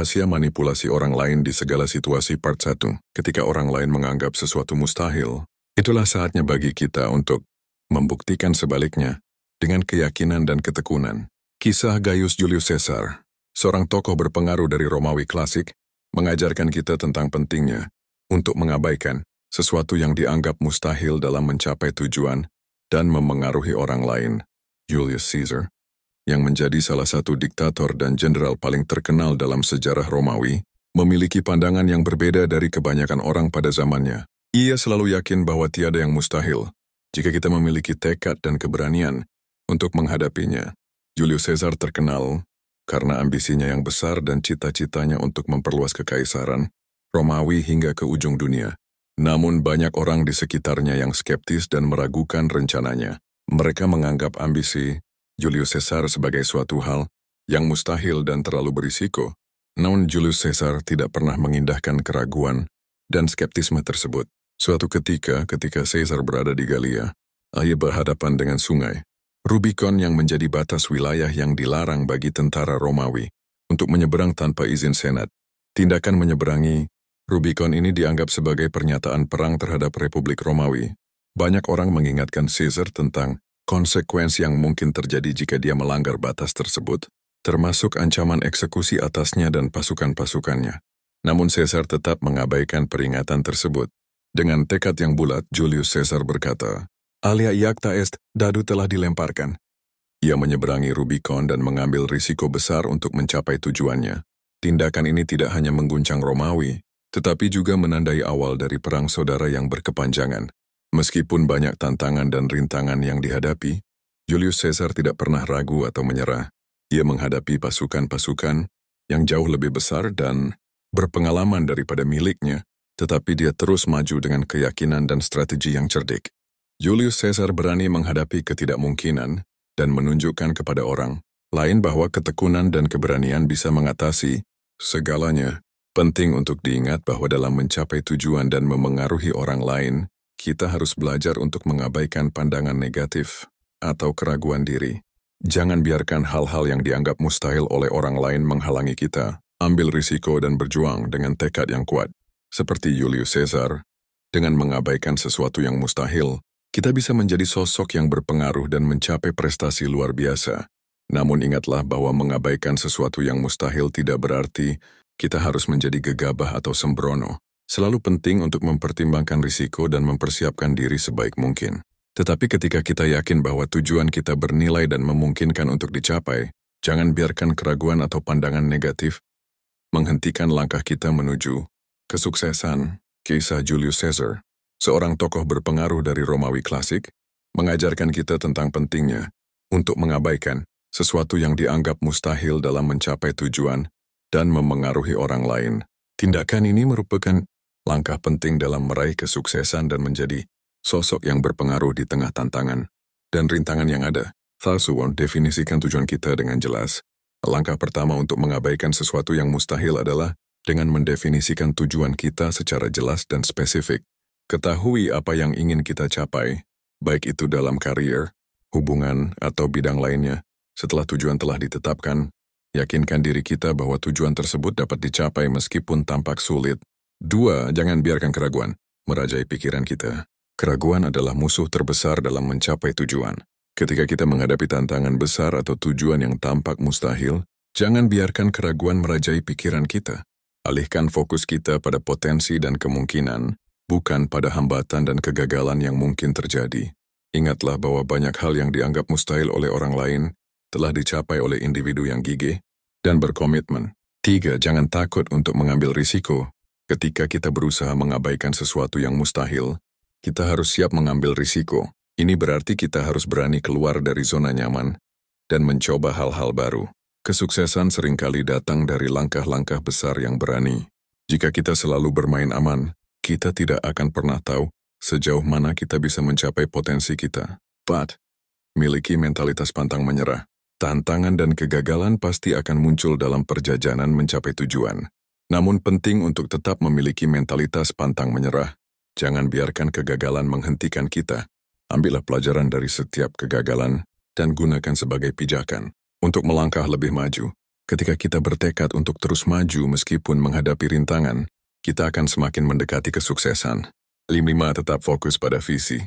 Rahasia manipulasi orang lain di segala situasi part 1. Ketika orang lain menganggap sesuatu mustahil, itulah saatnya bagi kita untuk membuktikan sebaliknya dengan keyakinan dan ketekunan. Kisah Gaius Julius Caesar, seorang tokoh berpengaruh dari Romawi klasik, mengajarkan kita tentang pentingnya untuk mengabaikan sesuatu yang dianggap mustahil dalam mencapai tujuan dan memengaruhi orang lain. Julius Caesar, yang menjadi salah satu diktator dan jenderal paling terkenal dalam sejarah Romawi, memiliki pandangan yang berbeda dari kebanyakan orang pada zamannya. Ia selalu yakin bahwa tiada yang mustahil jika kita memiliki tekad dan keberanian untuk menghadapinya. Julius Caesar terkenal karena ambisinya yang besar dan cita-citanya untuk memperluas kekaisaran Romawi hingga ke ujung dunia. Namun banyak orang di sekitarnya yang skeptis dan meragukan rencananya. Mereka menganggap ambisi Julius Caesar sebagai suatu hal yang mustahil dan terlalu berisiko. Namun Julius Caesar tidak pernah mengindahkan keraguan dan skeptisme tersebut. Suatu ketika Caesar berada di Gallia, ia berhadapan dengan sungai Rubicon yang menjadi batas wilayah yang dilarang bagi tentara Romawi untuk menyeberang tanpa izin Senat. Tindakan menyeberangi Rubicon ini dianggap sebagai pernyataan perang terhadap Republik Romawi. Banyak orang mengingatkan Caesar tentang konsekuensi yang mungkin terjadi jika dia melanggar batas tersebut, termasuk ancaman eksekusi atasnya dan pasukan-pasukannya. Namun Caesar tetap mengabaikan peringatan tersebut. Dengan tekad yang bulat, Julius Caesar berkata, "Alia iacta est, dadu telah dilemparkan." Ia menyeberangi Rubicon dan mengambil risiko besar untuk mencapai tujuannya. Tindakan ini tidak hanya mengguncang Romawi, tetapi juga menandai awal dari perang saudara yang berkepanjangan. Meskipun banyak tantangan dan rintangan yang dihadapi, Julius Caesar tidak pernah ragu atau menyerah. Ia menghadapi pasukan-pasukan yang jauh lebih besar dan berpengalaman daripada miliknya, tetapi dia terus maju dengan keyakinan dan strategi yang cerdik. Julius Caesar berani menghadapi ketidakmungkinan dan menunjukkan kepada orang lain bahwa ketekunan dan keberanian bisa mengatasi segalanya. Penting untuk diingat bahwa dalam mencapai tujuan dan memengaruhi orang lain, kita harus belajar untuk mengabaikan pandangan negatif atau keraguan diri. Jangan biarkan hal-hal yang dianggap mustahil oleh orang lain menghalangi kita. Ambil risiko dan berjuang dengan tekad yang kuat. Seperti Julius Caesar, dengan mengabaikan sesuatu yang mustahil, kita bisa menjadi sosok yang berpengaruh dan mencapai prestasi luar biasa. Namun ingatlah bahwa mengabaikan sesuatu yang mustahil tidak berarti kita harus menjadi gegabah atau sembrono. Selalu penting untuk mempertimbangkan risiko dan mempersiapkan diri sebaik mungkin. Tetapi ketika kita yakin bahwa tujuan kita bernilai dan memungkinkan untuk dicapai, jangan biarkan keraguan atau pandangan negatif menghentikan langkah kita menuju kesuksesan. Kisah Julius Caesar, seorang tokoh berpengaruh dari Romawi klasik, mengajarkan kita tentang pentingnya untuk mengabaikan sesuatu yang dianggap mustahil dalam mencapai tujuan dan memengaruhi orang lain. Tindakan ini merupakan langkah penting dalam meraih kesuksesan dan menjadi sosok yang berpengaruh di tengah tantangan dan rintangan yang ada. Thalsuwon definisikan tujuan kita dengan jelas. Langkah pertama untuk mengabaikan sesuatu yang mustahil adalah dengan mendefinisikan tujuan kita secara jelas dan spesifik. Ketahui apa yang ingin kita capai, baik itu dalam karier, hubungan, atau bidang lainnya. Setelah tujuan telah ditetapkan, yakinkan diri kita bahwa tujuan tersebut dapat dicapai meskipun tampak sulit. 2. Jangan biarkan keraguan merajai pikiran kita. Keraguan adalah musuh terbesar dalam mencapai tujuan. Ketika kita menghadapi tantangan besar atau tujuan yang tampak mustahil, jangan biarkan keraguan merajai pikiran kita. Alihkan fokus kita pada potensi dan kemungkinan, bukan pada hambatan dan kegagalan yang mungkin terjadi. Ingatlah bahwa banyak hal yang dianggap mustahil oleh orang lain telah dicapai oleh individu yang gigih dan berkomitmen. 3. Jangan takut untuk mengambil risiko. Ketika kita berusaha mengabaikan sesuatu yang mustahil, kita harus siap mengambil risiko. Ini berarti kita harus berani keluar dari zona nyaman dan mencoba hal-hal baru. Kesuksesan seringkali datang dari langkah-langkah besar yang berani. Jika kita selalu bermain aman, kita tidak akan pernah tahu sejauh mana kita bisa mencapai potensi kita. 4. Miliki mentalitas pantang menyerah. Tantangan dan kegagalan pasti akan muncul dalam perjalanan mencapai tujuan. Namun penting untuk tetap memiliki mentalitas pantang menyerah. Jangan biarkan kegagalan menghentikan kita. Ambillah pelajaran dari setiap kegagalan dan gunakan sebagai pijakan untuk melangkah lebih maju. Ketika kita bertekad untuk terus maju meskipun menghadapi rintangan, kita akan semakin mendekati kesuksesan. 5. Tetap fokus pada visi.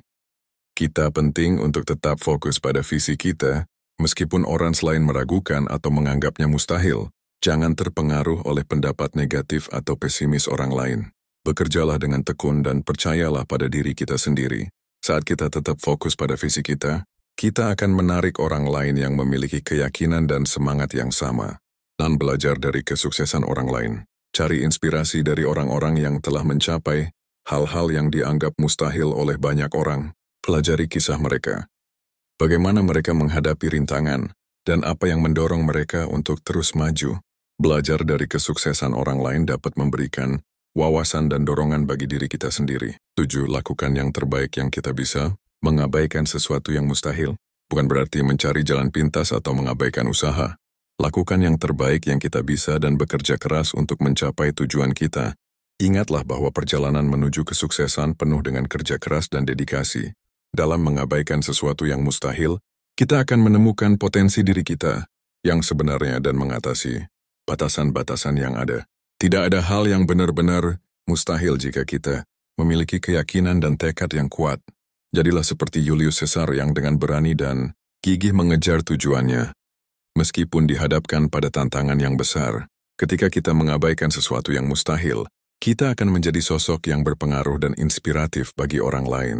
Kita penting untuk tetap fokus pada visi kita, meskipun orang selain meragukan atau menganggapnya mustahil. Jangan terpengaruh oleh pendapat negatif atau pesimis orang lain. Bekerjalah dengan tekun dan percayalah pada diri kita sendiri. Saat kita tetap fokus pada visi kita akan menarik orang lain yang memiliki keyakinan dan semangat yang sama. Dan belajar dari kesuksesan orang lain. Cari inspirasi dari orang-orang yang telah mencapai hal-hal yang dianggap mustahil oleh banyak orang. Pelajari kisah mereka. Bagaimana mereka menghadapi rintangan, dan apa yang mendorong mereka untuk terus maju. Belajar dari kesuksesan orang lain dapat memberikan wawasan dan dorongan bagi diri kita sendiri. 7. Lakukan yang terbaik yang kita bisa. Mengabaikan sesuatu yang mustahil bukan berarti mencari jalan pintas atau mengabaikan usaha. Lakukan yang terbaik yang kita bisa dan bekerja keras untuk mencapai tujuan kita. Ingatlah bahwa perjalanan menuju kesuksesan penuh dengan kerja keras dan dedikasi. Dalam mengabaikan sesuatu yang mustahil, kita akan menemukan potensi diri kita yang sebenarnya dan mengatasi batasan-batasan yang ada. Tidak ada hal yang benar-benar mustahil jika kita memiliki keyakinan dan tekad yang kuat. Jadilah seperti Julius Caesar yang dengan berani dan gigih mengejar tujuannya. Meskipun dihadapkan pada tantangan yang besar, ketika kita mengabaikan sesuatu yang mustahil, kita akan menjadi sosok yang berpengaruh dan inspiratif bagi orang lain.